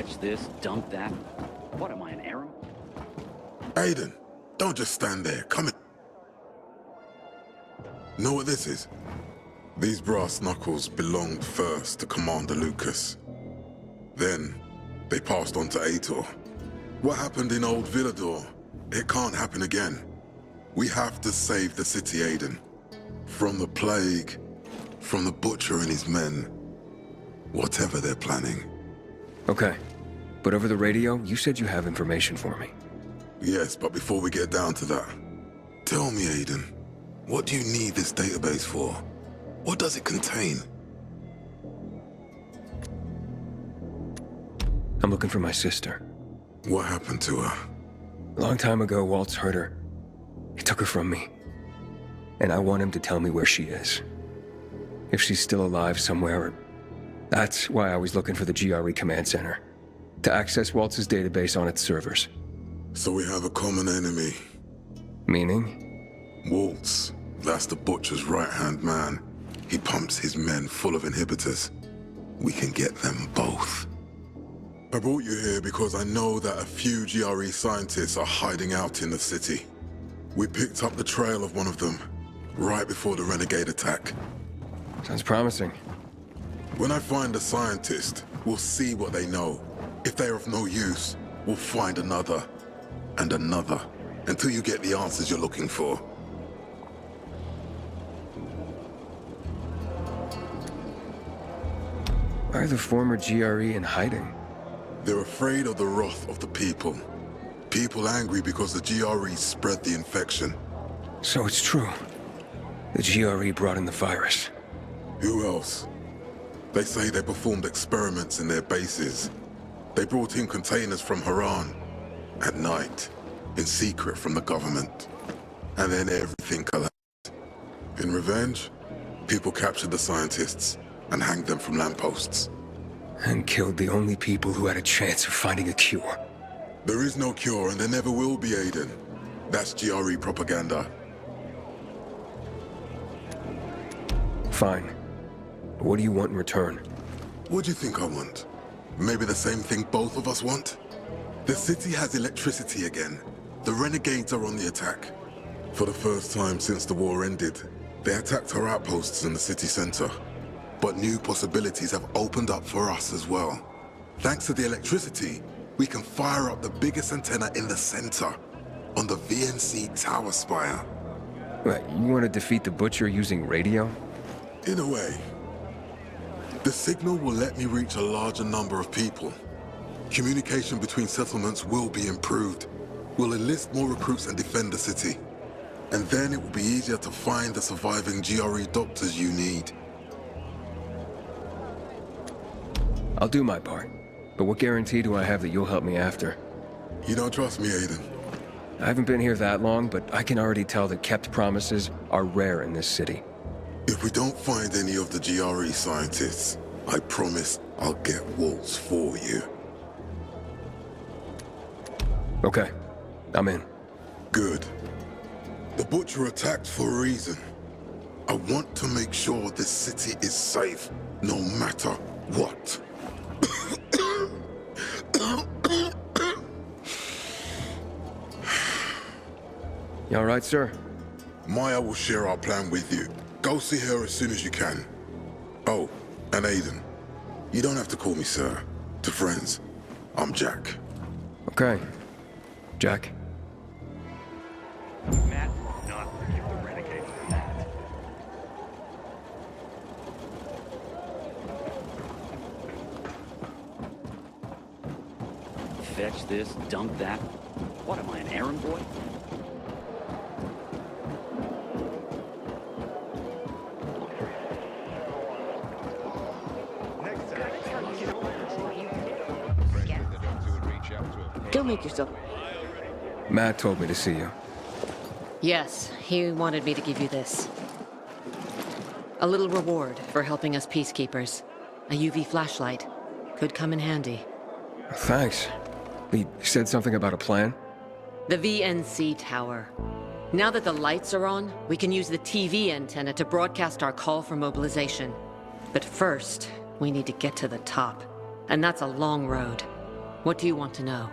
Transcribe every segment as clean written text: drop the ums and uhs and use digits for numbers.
Fetch this, dump that. What am I, an errand? Aiden, don't just stand there. Come in. Know what this is? These brass knuckles belonged first to Commander Lucas. Then, they passed on to Aitor. What happened in old Villador, it can't happen again. We have to save the city, Aiden. From the plague, from the Butcher and his men. Whatever they're planning. Okay. But over the radio, you said you have information for me. Yes, but before we get down to that, tell me, Aiden, what do you need this database for? What does it contain? I'm looking for my sister. What happened to her? A long time ago, Waltz hurt her. He took her from me. And I want him to tell me where she is. If she's still alive somewhere. That's why I was looking for the GRE command center. To access Waltz's database on its servers. So we have a common enemy. Meaning? Waltz. That's the Butcher's right-hand man. He pumps his men full of inhibitors. We can get them both. I brought you here because I know that a few GRE scientists are hiding out in the city. We picked up the trail of one of them, right before the Renegade attack. Sounds promising. When I find a scientist, we'll see what they know. If they're of no use, we'll find another, and another, until you get the answers you're looking for. Why are the former GRE in hiding? They're afraid of the wrath of the people. People angry because the GRE spread the infection. So it's true. The GRE brought in the virus. Who else? They say they performed experiments in their bases. They brought in containers from Haran. At night. In secret from the government. And then everything collapsed. In revenge, people captured the scientists and hanged them from lampposts. And killed the only people who had a chance of finding a cure. There is no cure and there never will be, Aiden. That's GRE propaganda. Fine. What do you want in return? What do you think I want? Maybe the same thing both of us want? The city has electricity again. The Renegades are on the attack. For the first time since the war ended, they attacked our outposts in the city center. But new possibilities have opened up for us as well. Thanks to the electricity, we can fire up the biggest antenna in the center, on the VNC tower spire. What, you want to defeat the Butcher using radio? In a way. The signal will let me reach a larger number of people. Communication between settlements will be improved. We'll enlist more recruits and defend the city. And then it will be easier to find the surviving GRE doctors you need. I'll do my part. But what guarantee do I have that you'll help me after? You don't trust me, Aiden? I haven't been here that long, but I can already tell that kept promises are rare in this city. If we don't find any of the GRE scientists, I promise I'll get Waltz for you. Okay, I'm in. Good. The Butcher attacked for a reason. I want to make sure this city is safe, no matter what. You all right, sir? Maya will share our plan with you. Go see her as soon as you can. Oh, and Aiden. You don't have to call me sir. To friends, I'm Jack. Okay. Jack? Matt will not forgive the Renegades for that. Fetch this, dump that. What am I, an errand boy? Don't make yourself... Matt told me to see you. Yes, he wanted me to give you this. A little reward for helping us peacekeepers. A UV flashlight. Could come in handy. Thanks. He said something about a plan? The VNC tower. Now that the lights are on, we can use the TV antenna to broadcast our call for mobilization. But first, we need to get to the top. And that's a long road. What do you want to know?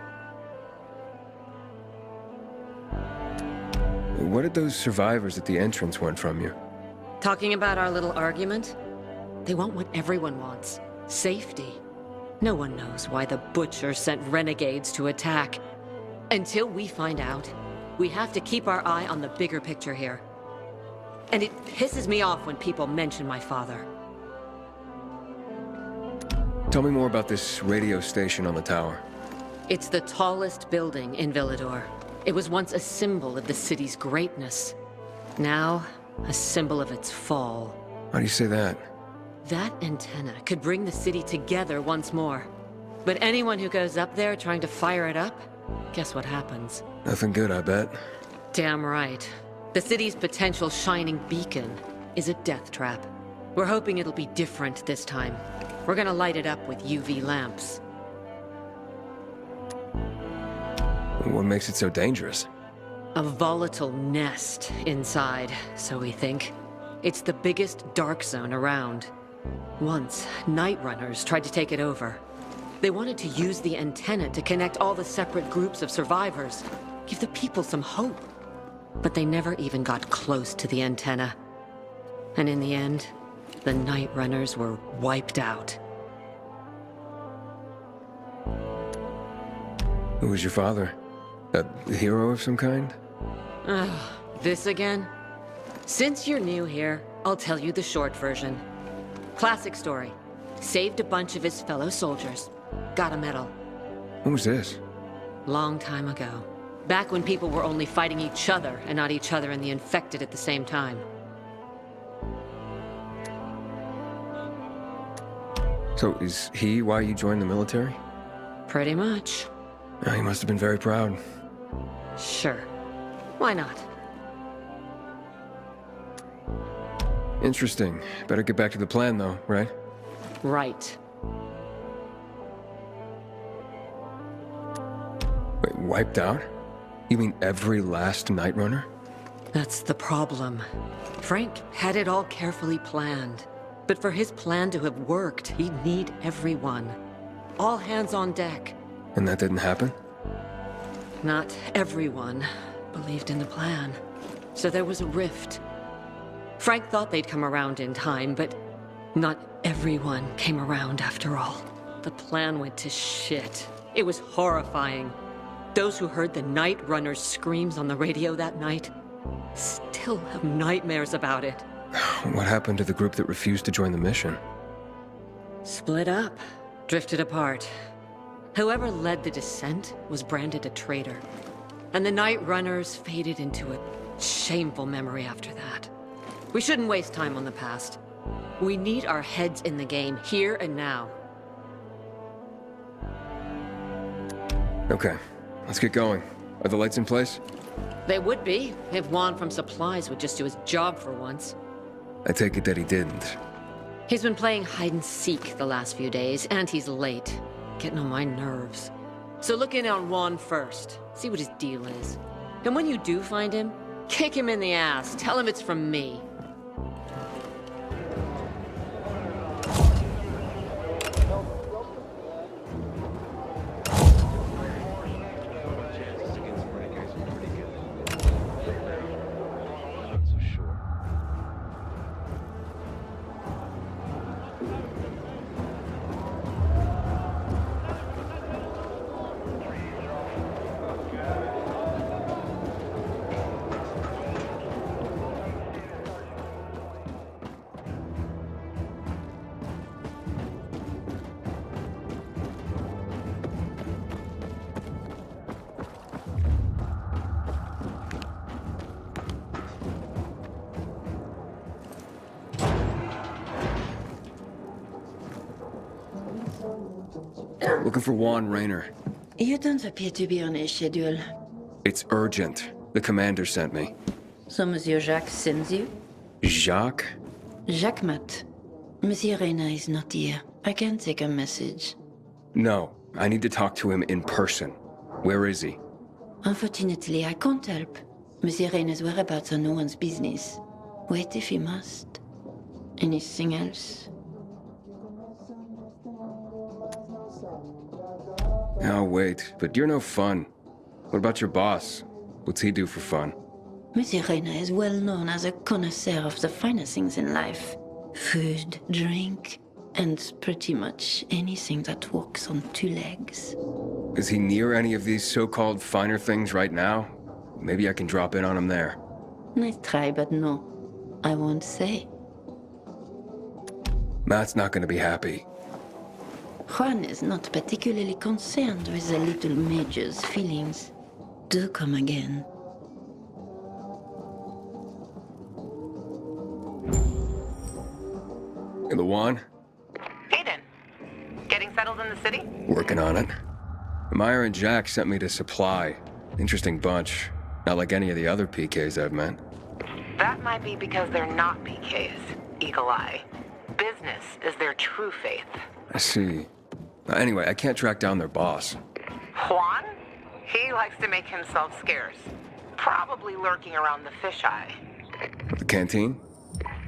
What did those survivors at the entrance want from you? Talking about our little argument? They want what everyone wants. Safety. No one knows why the Butcher sent renegades to attack. Until we find out, we have to keep our eye on the bigger picture here. And it pisses me off when people mention my father. Tell me more about this radio station on the tower. It's the tallest building in Villador. It was once a symbol of the city's greatness. Now, a symbol of its fall. Why do you say that? That antenna could bring the city together once more. But anyone who goes up there trying to fire it up, guess what happens? Nothing good, I bet. Damn right. The city's potential shining beacon is a death trap. We're hoping it'll be different this time. We're gonna light it up with UV lamps. What makes it so dangerous? A volatile nest inside, so we think. It's the biggest dark zone around. Once, Night Runners tried to take it over. They wanted to use the antenna to connect all the separate groups of survivors, give the people some hope. But they never even got close to the antenna. And in the end, the Night Runners were wiped out. Who was your father? A hero of some kind? This again? Since you're new here, I'll tell you the short version. Classic story. Saved a bunch of his fellow soldiers. Got a medal. When was this? Long time ago. Back when people were only fighting each other and not each other and the infected at the same time. So is he why you joined the military? Pretty much. Oh, he must have been very proud. Sure. Why not? Interesting. Better get back to the plan though, right? Right. Wait, wiped out? You mean every last Night Runner? That's the problem. Frank had it all carefully planned. But for his plan to have worked, he'd need everyone. All hands on deck. And that didn't happen? Not everyone believed in the plan. So there was a rift. Frank thought they'd come around in time, but not everyone came around after all. The plan went to shit. It was horrifying. Those who heard the Night Runner's screams on the radio that night still have nightmares about it. What happened to the group that refused to join the mission? Split up, drifted apart. Whoever led the descent was branded a traitor. And the Night Runners faded into a shameful memory after that. We shouldn't waste time on the past. We need our heads in the game, here and now. Okay, let's get going. Are the lights in place? They would be, if Jaun from Supplies would just do his job for once. I take it that he didn't. He's been playing hide-and-seek the last few days, and he's late. Getting on my nerves. So look in on Jaun first. See what his deal is. And when you do find him, kick him in the ass. Tell him it's from me. Looking for Juan Raynor. You don't appear to be on a schedule. It's urgent. The commander sent me. So Monsieur Jacques sends you? Jacques? Jacques Mat. Monsieur Reyna is not here. I can take a message. No, I need to talk to him in person. Where is he? Unfortunately, I can't help. Monsieur Reyna's whereabouts are no one's business. Wait if you must. Anything else? Oh, wait, but you're no fun. What about your boss? What's he do for fun? Monsieur Reina is well known as a connoisseur of the finer things in life. Food, drink, and pretty much anything that walks on two legs. Is he near any of these so-called finer things right now? Maybe I can drop in on him there. Nice try, but no. I won't say. Matt's not gonna be happy. Jaun is not particularly concerned with the little major's feelings. Do come again. In the Jaun? Aiden, getting settled in the city? Working on it. Meyer and Jack sent me to Supply. Interesting bunch. Not like any of the other PKs I've met. That might be because they're not PKs, Eagle Eye. Business is their true faith. I see. Anyway, I can't track down their boss. Jaun? He likes to make himself scarce. Probably lurking around the fisheye. The canteen?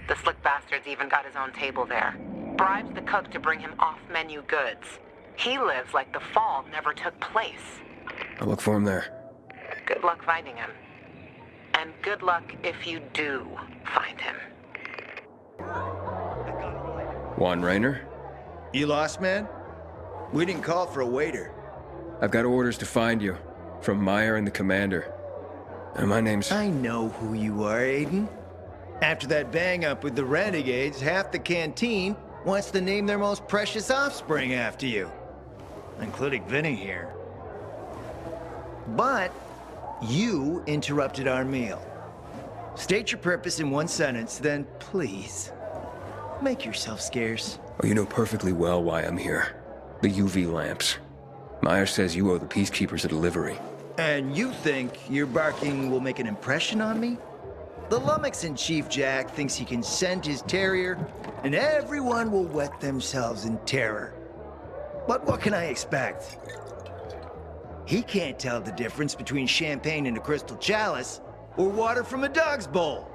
The slick bastard's even got his own table there. Bribes the cook to bring him off-menu goods. He lives like the fall never took place. I'll look for him there. Good luck finding him. And good luck if you do find him. Jaun Raynor? You lost, man? We didn't call for a waiter. I've got orders to find you. From Meyer and the commander. And my name's... I know who you are, Aiden. After that bang-up with the Renegades, half the canteen wants to name their most precious offspring after you. Including Vinny here. But you interrupted our meal. State your purpose in one sentence, then please, make yourself scarce. Oh, you know perfectly well why I'm here. The UV lamps. Meyer says you owe the Peacekeepers a delivery. And you think your barking will make an impression on me? The Lummox-in-Chief Jack thinks he can send his terrier, and everyone will wet themselves in terror. But what can I expect? He can't tell the difference between champagne in a crystal chalice or water from a dog's bowl.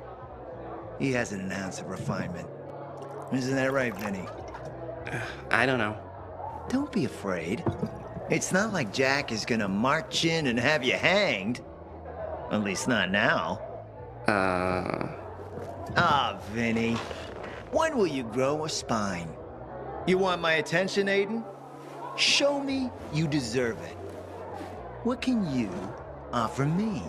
He hasn't an ounce of refinement. Isn't that right, Vinny? I don't know. Don't be afraid. It's not like Jack is gonna march in and have you hanged. At least not now. Ah, Vinny. When will you grow a spine? You want my attention, Aiden? Show me you deserve it. What can you offer me?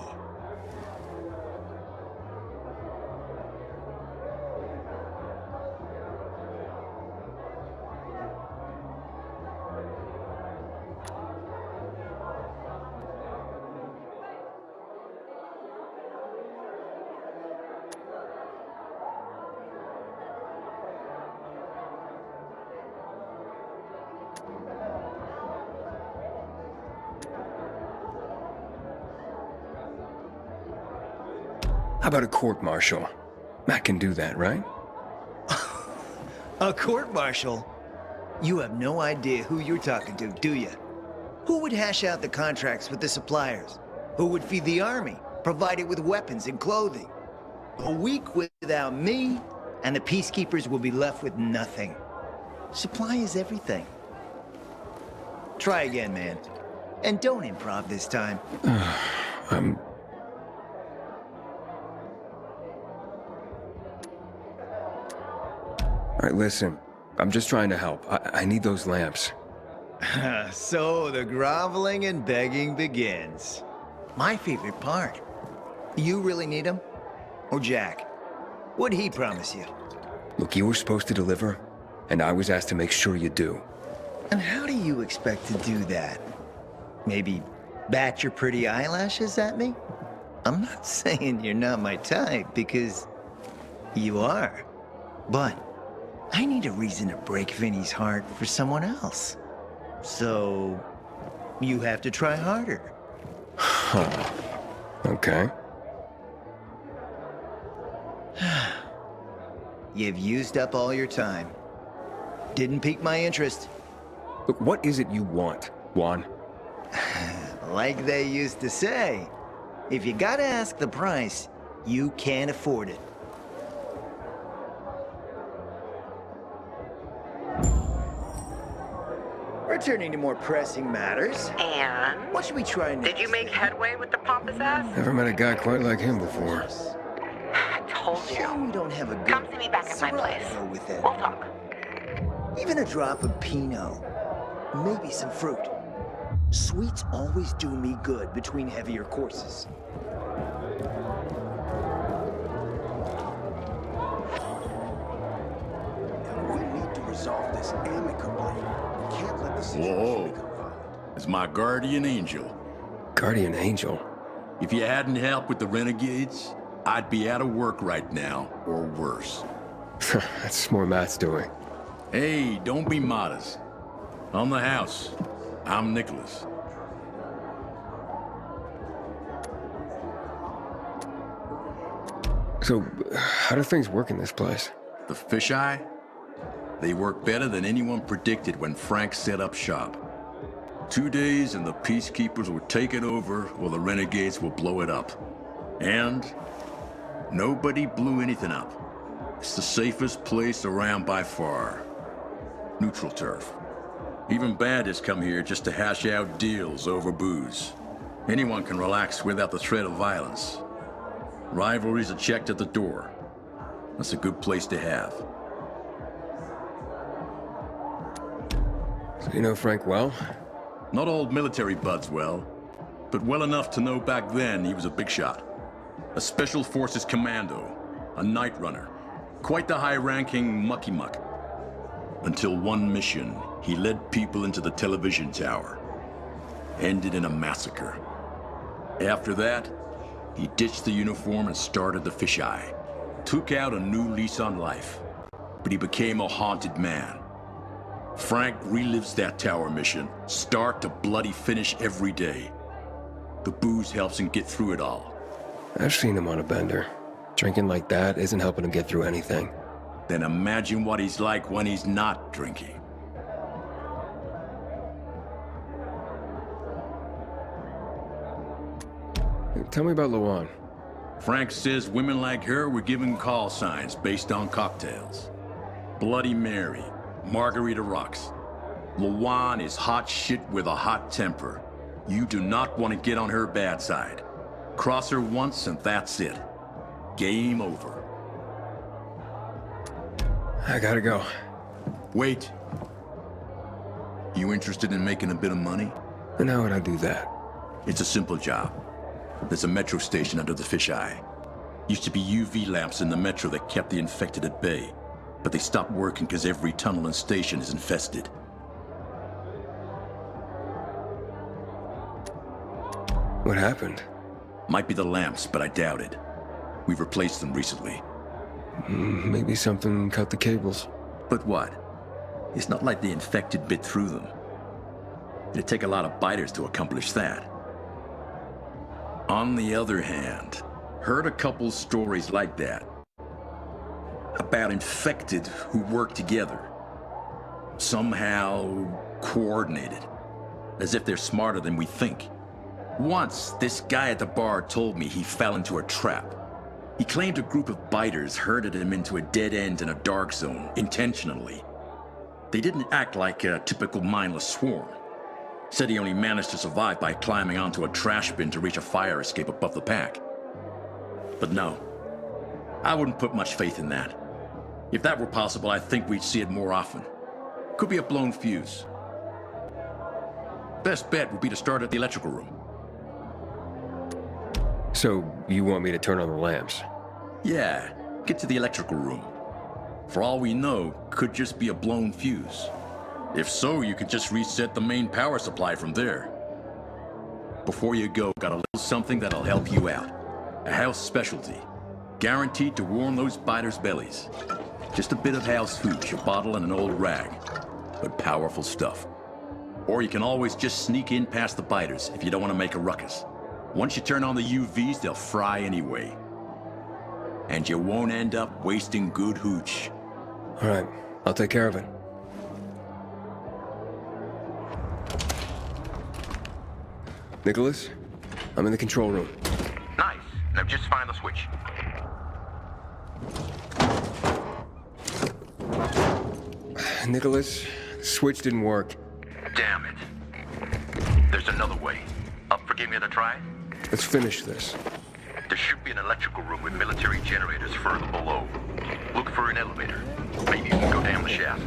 How about a court-martial? Matt can do that, right? A court-martial? You have no idea who you're talking to, do you? Who would hash out the contracts with the suppliers? Who would feed the army, provide it with weapons and clothing? A week without me, and the Peacekeepers will be left with nothing. Supply is everything. Try again, man. And don't improv this time. All right, listen. I'm just trying to help. I need those lamps. So the groveling and begging begins. My favorite part. You really need him? Or Jack? What'd he promise you? Look, you were supposed to deliver, and I was asked to make sure you do. And how do you expect to do that? Maybe bat your pretty eyelashes at me? I'm not saying you're not my type, because you are. But I need a reason to break Vinny's heart for someone else. So you have to try harder. Huh. Okay. You've used up all your time. Didn't pique my interest. Look, what is it you want, Jaun? Like they used to say, if you gotta ask the price, you can't afford it. turning to more pressing matters. And? What should we try next? Did you make headway with the pompous ass? Never met a guy quite like him before. I told Shame you. we don't have a good Come see me back at my place. Syrah with it. We'll talk. Even a drop of Pinot. Maybe some fruit. Sweets always do me good between heavier courses. We need to resolve this amicably. We can't let the situation Whoa. become violent. It's my guardian angel. Guardian Angel. If you hadn't helped with the renegades, I'd be out of work right now, or worse. That's more Matt's doing. Hey, don't be modest. On the house, I'm Nicholas. So, how do things work in this place? The fisheye? They work better than anyone predicted when Frank set up shop. 2 days and the peacekeepers will take it over, or the renegades will blow it up. And nobody blew anything up. It's the safest place around by far. Neutral turf. Even bandits come here just to hash out deals over booze. Anyone can relax without the threat of violence. Rivalries are checked at the door. That's a good place to have. So you know Frank well? Not old military buds well, but well enough to know back then he was a big shot. A Special Forces commando, a night runner, quite the high-ranking mucky-muck. Until one mission, he led people into the television tower. Ended in a massacre. After that, he ditched the uniform and started the fisheye. Took out a new lease on life. But he became a haunted man. Frank relives that tower mission, start to bloody finish every day. The booze helps him get through it all. I've seen him on a bender. Drinking like that isn't helping him get through anything. Then imagine what he's like when he's not drinking. Tell me about Luan. Frank says women like her were given call signs based on cocktails. Bloody Mary, Margarita Rocks. Luan is hot shit with a hot temper. You do not want to get on her bad side. Cross her once and that's it. Game over. I gotta go. Wait. You interested in making a bit of money? And how would I do that? It's a simple job. There's a metro station under the fisheye. Used to be UV lamps in the metro that kept the infected at bay, but they stopped working because every tunnel and station is infested. What happened? Might be the lamps, but I doubt it. We've replaced them recently. Maybe something cut the cables. But what? It's not like the infected bit through them. It'd take a lot of biters to accomplish that. On the other hand, heard a couple stories like that. About infected who work together. Somehow coordinated. As if they're smarter than we think. Once, this guy at the bar told me he fell into a trap. He claimed a group of biters herded him into a dead end in a dark zone, intentionally. They didn't act like a typical mindless swarm. Said he only managed to survive by climbing onto a trash bin to reach a fire escape above the pack. But no, I wouldn't put much faith in that. If that were possible, I think we'd see it more often. Could be a blown fuse. Best bet would be to start at the electrical room. So, you want me to turn on the lamps? Yeah, get to the electrical room. For all we know, could just be a blown fuse. If so, you could just reset the main power supply from there. Before you go, got a little something that'll help you out. A house specialty. Guaranteed to warm those biters' bellies. Just a bit of house hooch, a bottle and an old rag. But powerful stuff. Or you can always just sneak in past the biters if you don't want to make a ruckus. Once you turn on the UVs, they'll fry anyway. And you won't end up wasting good hooch. All right, I'll take care of it. Nicholas, I'm in the control room. Nice. Now just find the switch. Nicholas, the switch didn't work. Damn it. There's another way. Up for giving it a try? Let's finish this. There should be an electrical room with military generators further below. Look for an elevator. Maybe you can go down the shaft.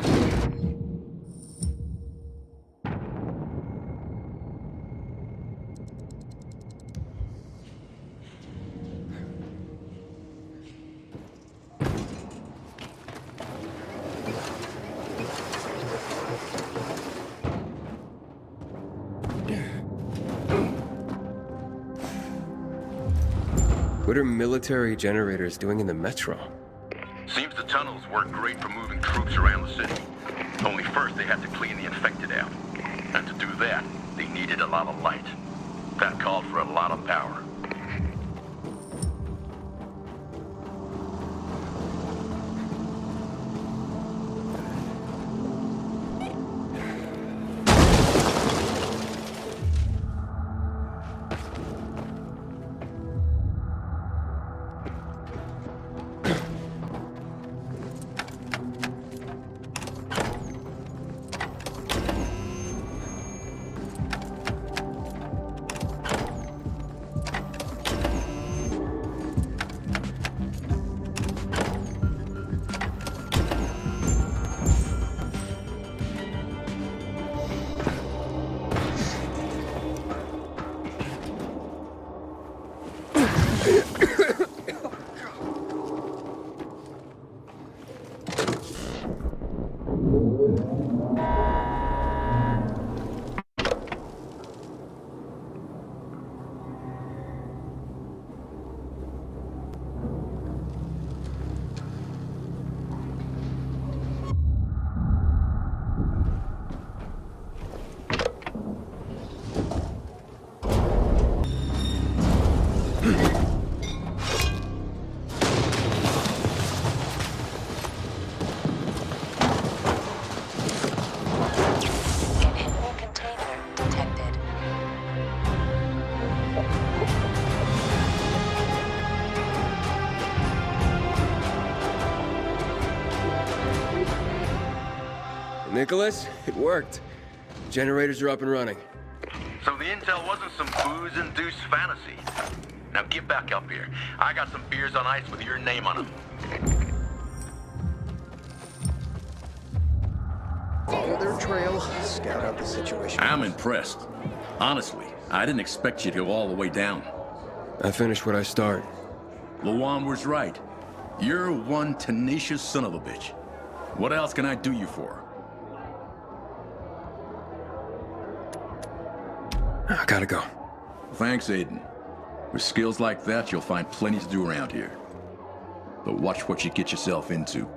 What are military generators doing in the metro? Seems the tunnels work great for moving troops around the city. Only first they had to clean the infected out. And to do that, they needed a lot of light. That called for a lot of power. Nicholas, it worked. Generators are up and running. So the intel wasn't some booze-induced fantasy. Now get back up here. I got some beers on ice with your name on them. Follow their trail, scout out the situation. I'm impressed. Honestly, I didn't expect you to go all the way down. I finish what I start. Luan was right. You're one tenacious son of a bitch. What else can I do you for? I gotta go. Thanks, Aiden. With skills like that, you'll find plenty to do around here. But watch what you get yourself into.